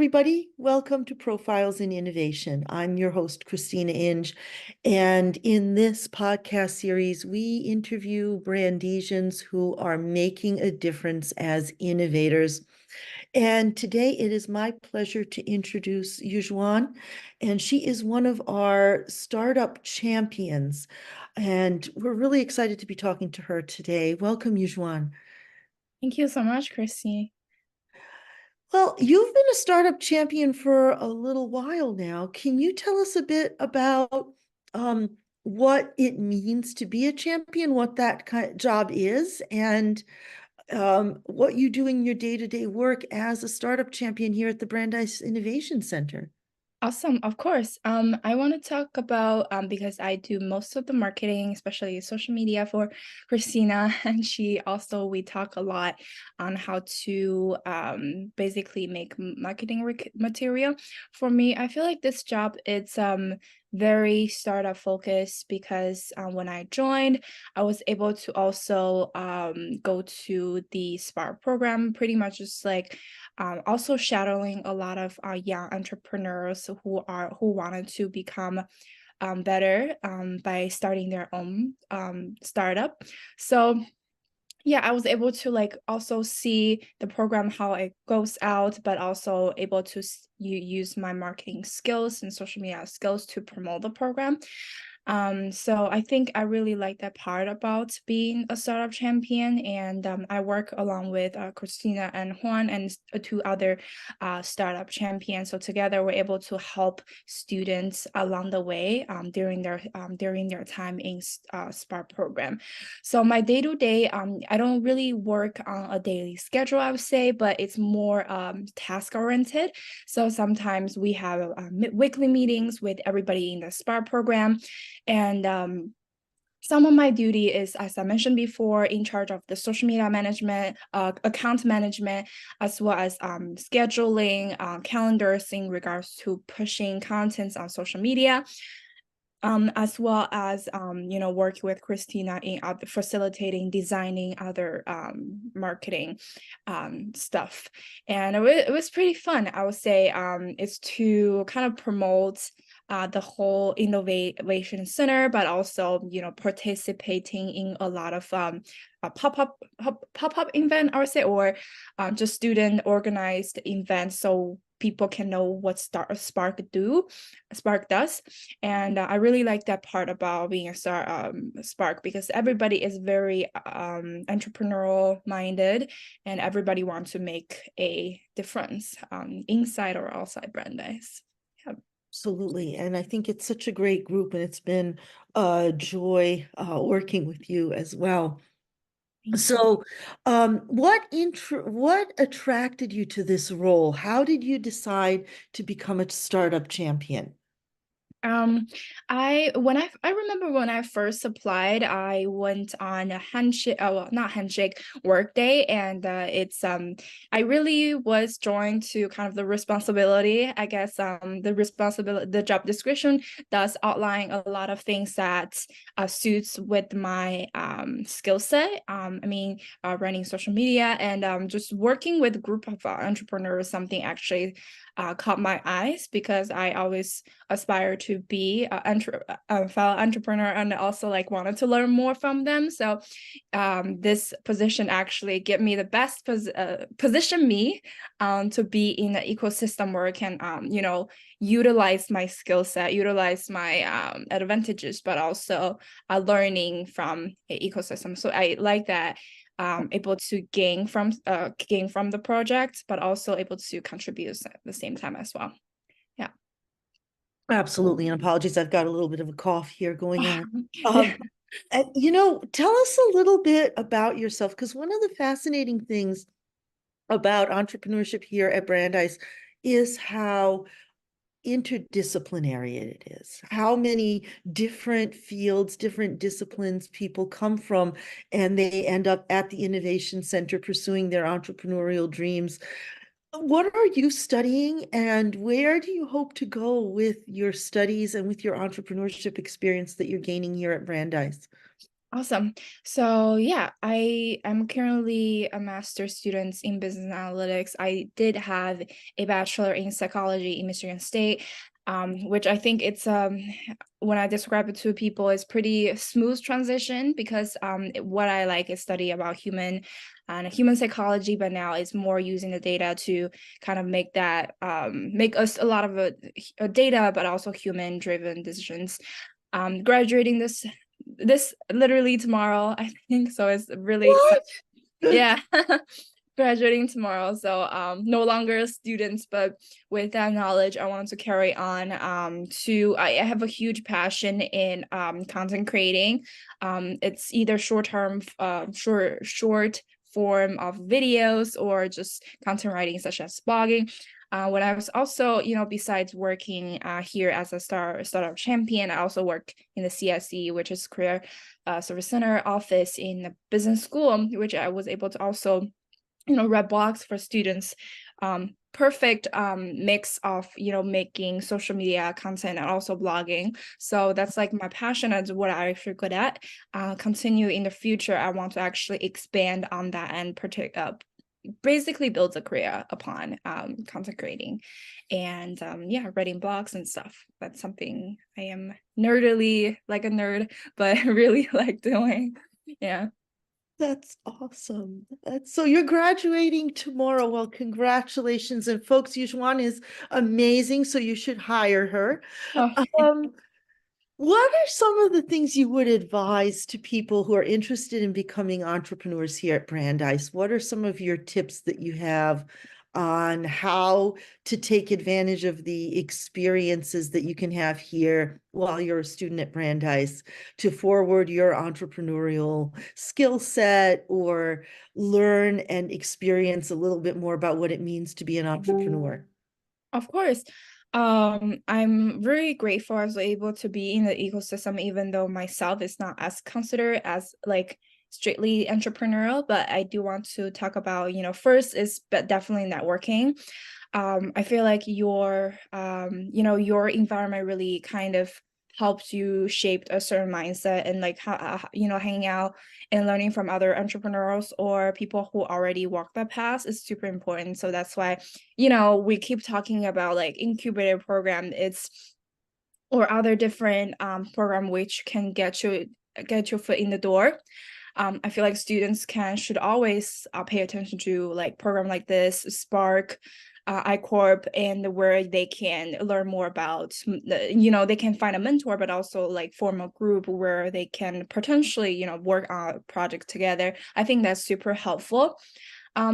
everybody. Welcome to Profiles in Innovation. I'm your host, Christina Inge. And in this podcast series, we interview Brandesians who are making a difference as innovators. And today it is my pleasure to introduce Yuxuan, and she is one of our startup champions. And we're really excited to be talking to her today. Welcome, Yuxuan. Thank you so much, Christy. Well, you've been a startup champion for a little while now. Can you tell us a bit about what it means to be a champion, what that kind of job is, and what you do in your day-to-day work as a startup champion here at the Brandeis Innovation Center? Awesome, of course. I want to talk about because I do most of the marketing, especially social media for Christina, and we talk a lot on how to basically make marketing material. For me, I feel like this job it's very startup focused because when I joined, I was able to also go to the Spark program, pretty much just like also shadowing a lot of young entrepreneurs who wanted to become better by starting their own startup. So yeah, I was able to like also see the program how it goes out, but also able to use my marketing skills and social media skills to promote the program. So I think I really like that part about being a startup champion, and I work along with Christina and Juan and two other startup champions. So together we're able to help students along the way during their time in Spark program. So my day to day, I don't really work on a daily schedule, I would say, but it's more task oriented. So sometimes we have weekly meetings with everybody in the Spark program. And some of my duty is, as I mentioned before, in charge of the social media management, account management, as well as scheduling, calendars in regards to pushing contents on social media. As well as working with Christina in facilitating, designing other marketing stuff, and it was pretty fun. I would say it's to kind of promote the whole innovation center, but also participating in a lot of a pop-up event, I would say, or just student organized events, so people can know what Spark does. And I really like that part about being a Spark, because everybody is very entrepreneurial minded, and everybody wants to make a difference inside or outside Brandeis. Yeah. Absolutely. And I think it's such a great group, and it's been a joy working with you as well. Thank you. So, what attracted you to this role? How did you decide to become a startup champion? Um, I remember when I first applied, I went on a handshake, well, not handshake, work day, and I really was drawn to kind of the responsibility. I guess the job description does outline a lot of things that suits with my skill set. I mean, running social media and just working with a group of entrepreneurs, something actually caught my eyes, because I always aspire to be a fellow entrepreneur, and also like wanted to learn more from them. So this position actually give me the best position me to be in the ecosystem where I can utilize my skill set, utilize my advantages, but also learning from an ecosystem. So I like that, able to gain from the project, but also able to contribute at the same time as well. Yeah. Absolutely. And apologies, I've got a little bit of a cough here going on. Yeah. Um, tell us a little bit about yourself, because one of the fascinating things about entrepreneurship here at Brandeis is how interdisciplinary it is, how many different fields, different disciplines people come from, and they end up at the Innovation Center pursuing their entrepreneurial dreams. What are you studying, and where do you hope to go with your studies and with your entrepreneurship experience that you're gaining here at Brandeis? Awesome. So yeah, I am currently a master's student in business analytics. I did have a bachelor in psychology in Michigan State, which I think it's when I describe it to people, it's pretty smooth transition because what I like is study about human psychology, but now it's more using the data to kind of make that make us a lot of a data, but also human driven decisions. Graduating this literally tomorrow, I think. So it's really exciting. What? Yeah. Graduating tomorrow. So no longer students, but with that knowledge, I wanted to carry on to I have a huge passion in content creating. It's either short form of videos or just content writing such as blogging. When I was also, besides working here as a startup champion, I also work in the CSE, which is Career Service Center office in the business school, which I was able to also, read blogs for students. Perfect mix of, making social media content and also blogging. So that's like my passion and what I feel good at. Continue in the future. I want to actually expand on that and basically builds a career upon content creating and yeah, writing blogs and stuff. That's something I am nerdily like a nerd, but really like doing. Yeah. That's awesome. So you're graduating tomorrow. Well, congratulations. And folks, Yuxuan is amazing, so you should hire her. Oh, Um, What are some of the things you would advise to people who are interested in becoming entrepreneurs here at Brandeis? What are some of your tips that you have on how to take advantage of the experiences that you can have here while you're a student at Brandeis to forward your entrepreneurial skill set or learn and experience a little bit more about what it means to be an entrepreneur? of course. I'm very grateful I was able to be in the ecosystem, even though myself is not as considered as like strictly entrepreneurial, but I do want to talk about, first is but definitely networking. I feel like your environment really kind of helps you shape a certain mindset and like how hanging out and learning from other entrepreneurs or people who already walked that path is super important. So that's why, we keep talking about like incubator program, it's or other different program which can get your foot in the door. I feel like students should always pay attention to like program like this, Spark, iCorp, and where they can learn more about, they can find a mentor, but also like form a group where they can potentially, work on a project together. I think that's super helpful.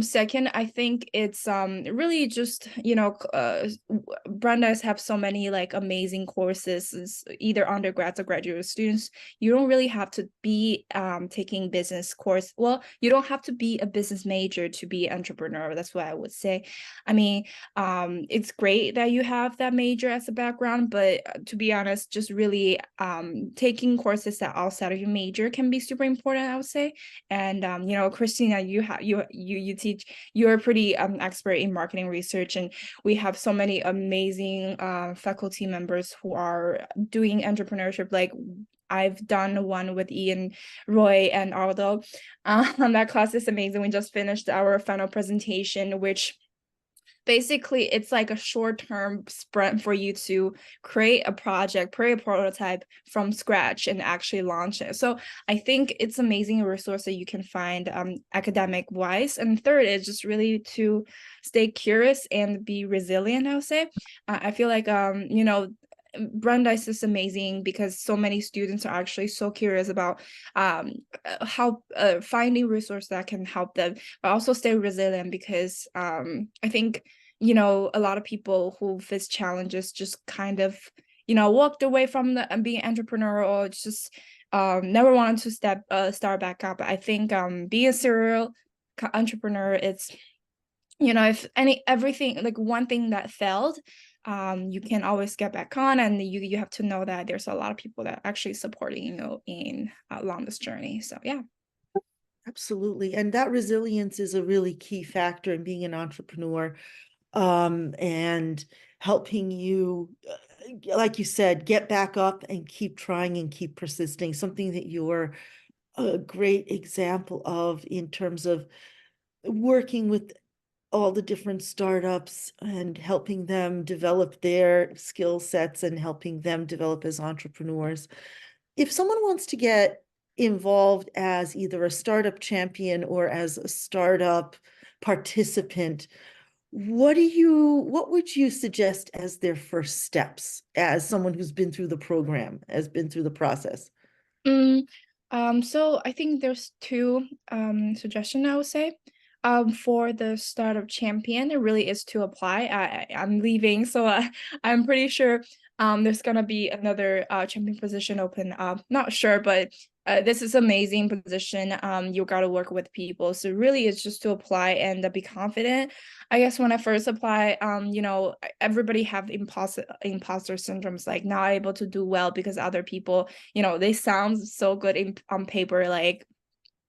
Second, I think it's really just, Brandeis have so many like amazing courses, either undergrads or graduate students. You don't really have to be taking business course. Well, you don't have to be a business major to be an entrepreneur. That's what I would say. I mean, it's great that you have that major as a background, but to be honest, just really taking courses that outside of your major can be super important, I would say. And Christina, you teach, you're pretty expert in marketing research, and we have so many amazing faculty members who are doing entrepreneurship. Like I've done one with Ian, Roy, and Aldo. That class is amazing. We just finished our final presentation, which basically it's like a short-term sprint for you to create a project, create a prototype from scratch and actually launch it. So I think it's amazing resource that you can find academic wise. And third is just really to stay curious and be resilient, I would say. I feel like Brandeis is amazing because so many students are actually so curious about how finding resources that can help them, but also stay resilient because I think a lot of people who face challenges just kind of walked away from the being entrepreneur or just never wanted to start back up. I think being a serial entrepreneur, it's if everything like one thing that failed, you can always get back on, and you have to know that there's a lot of people that are actually supporting in along this journey. So yeah. Absolutely. And that resilience is a really key factor in being an entrepreneur, and helping you, like you said, get back up and keep trying and keep persisting, something that you're a great example of in terms of working with all the different startups and helping them develop their skill sets and helping them develop as entrepreneurs. If someone wants to get involved as either a startup champion or as a startup participant, what would you suggest as their first steps as someone who's been through the program, has been through the process? Mm, so I think there's two suggestions I would say. For the startup champion, it really is to apply. I'm leaving, so I'm pretty sure there's gonna be another champion position open up. Not sure, but this is amazing position. You gotta work with people, so really it's just to apply and be confident. I guess when I first apply, everybody have imposter syndromes, like not able to do well because other people, they sound so good on paper, like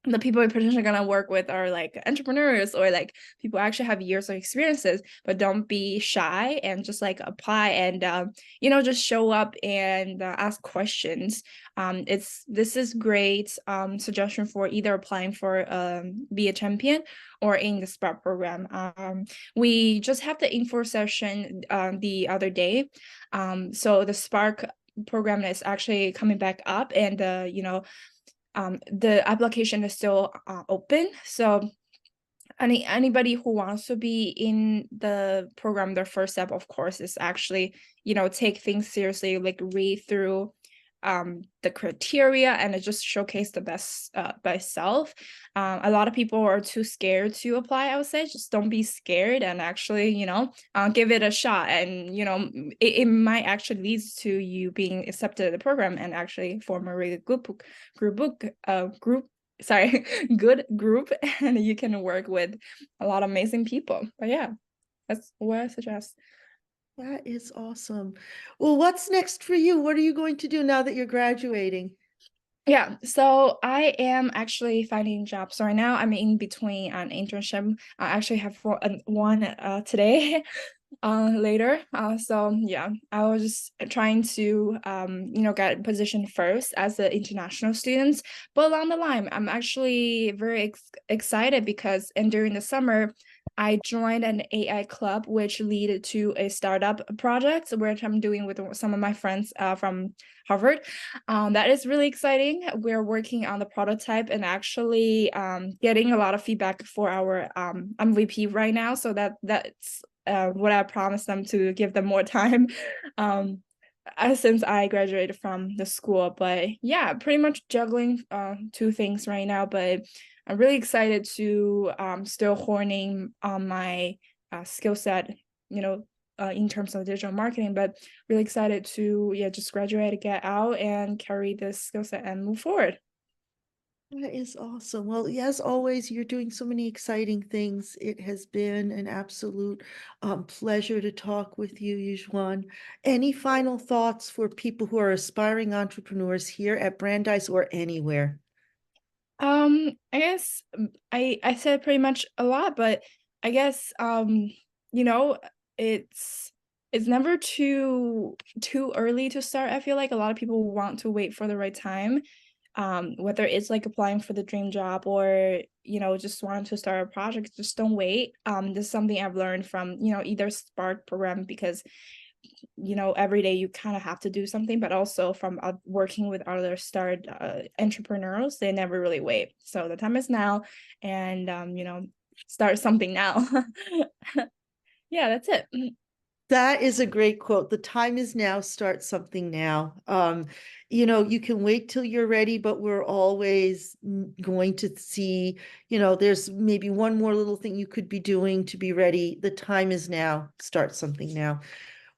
the people you're potentially gonna work with are like entrepreneurs or like people actually have years of experiences. But don't be shy and just like apply and just show up and ask questions. This is great suggestion for either applying for be a champion or in the Spark program. We just have the info session the other day. So the Spark program is actually coming back up, and the application is still open. So anybody who wants to be in the program, their first step, of course, is actually, take things seriously, like read through the criteria and it just showcase the best self. A lot of people are too scared to apply. I would say just don't be scared and actually, give it a shot, and it might actually leads to you being accepted in the program and actually form a really good group, sorry, good group, and you can work with a lot of amazing people. But yeah, that's what I suggest. That is awesome. Well, what's next for you? What are you going to do now that you're graduating? Yeah, so I am actually finding jobs right now. I'm in between an internship. I actually have one today, later. So yeah, I was just trying to get a position first as an international student. But along the line, I'm actually very excited because and during the summer, I joined an AI club, which led to a startup project, which I'm doing with some of my friends from Harvard. That is really exciting. We're working on the prototype and actually getting a lot of feedback for our MVP right now. So that's what I promised them, to give them more time since I graduated from the school. But yeah, pretty much juggling two things right now. But I'm really excited to still honing on my skill set, in terms of digital marketing, but really excited to just graduate, get out and carry this skill set and move forward. That is awesome. Well, as always, you're doing so many exciting things. It has been an absolute pleasure to talk with you, Yuxuan. Any final thoughts for people who are aspiring entrepreneurs here at Brandeis or anywhere? I guess I said pretty much a lot, but I guess you know, it's it's never too early to start. I feel like a lot of people want to wait for the right time. Whether it's like applying for the dream job or, just wanting to start a project, just don't wait. This is something I've learned from, either Spark program, because every day you kind of have to do something, but also from working with other start entrepreneurs, they never really wait. So the time is now, and start something now. Yeah, that's it. That is a great quote. The time is now, start something now. You can wait till you're ready, but we're always going to see, there's maybe one more little thing you could be doing to be ready. The time is now, start something now.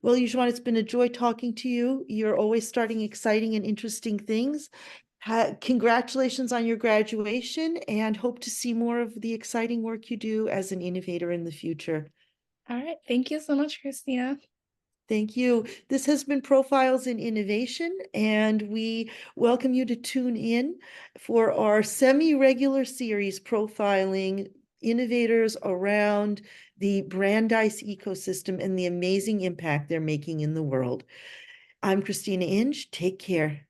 Well, Yuxuan, it's been a joy talking to you. You're always starting exciting and interesting things. Congratulations on your graduation and hope to see more of the exciting work you do as an innovator in the future. All right, thank you so much, Christina. Thank you. This has been Profiles in Innovation, and we welcome you to tune in for our semi-regular series profiling innovators around the Brandeis ecosystem and the amazing impact they're making in the world. I'm Christina Inge. Take care.